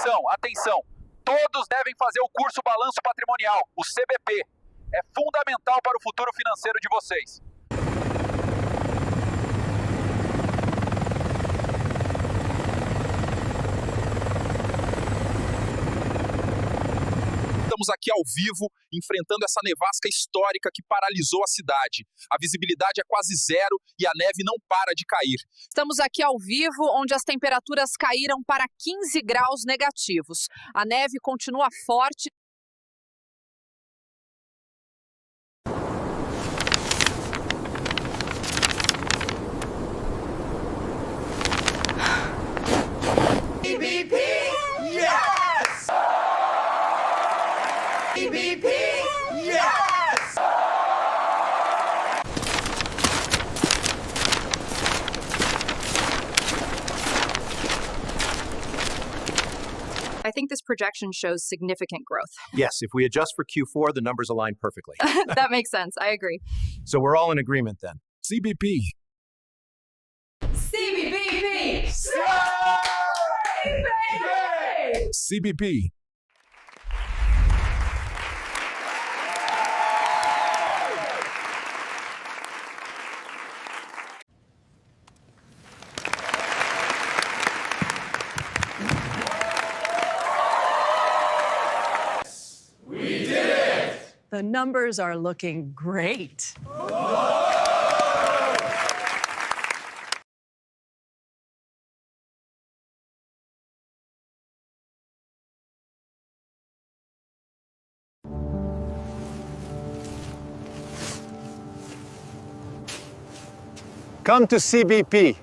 Atenção, atenção! Todos devem fazer o curso Balanço Patrimonial, o CBP. É fundamental para o futuro financeiro de vocês. Estamos aqui ao vivo, enfrentando essa nevasca histórica que paralisou a cidade. A visibilidade é quase zero e a neve não para de cair. Estamos aqui ao vivo, onde as temperaturas caíram para 15 graus negativos. A neve continua forte. CBP! Yes! CBP! Yes! I think this projection shows significant growth. Yes, if we adjust for Q4, the numbers align perfectly. That makes sense. I agree. So we're all in agreement then. CBP. CBP! CBP. The numbers are looking great. Come to CBP.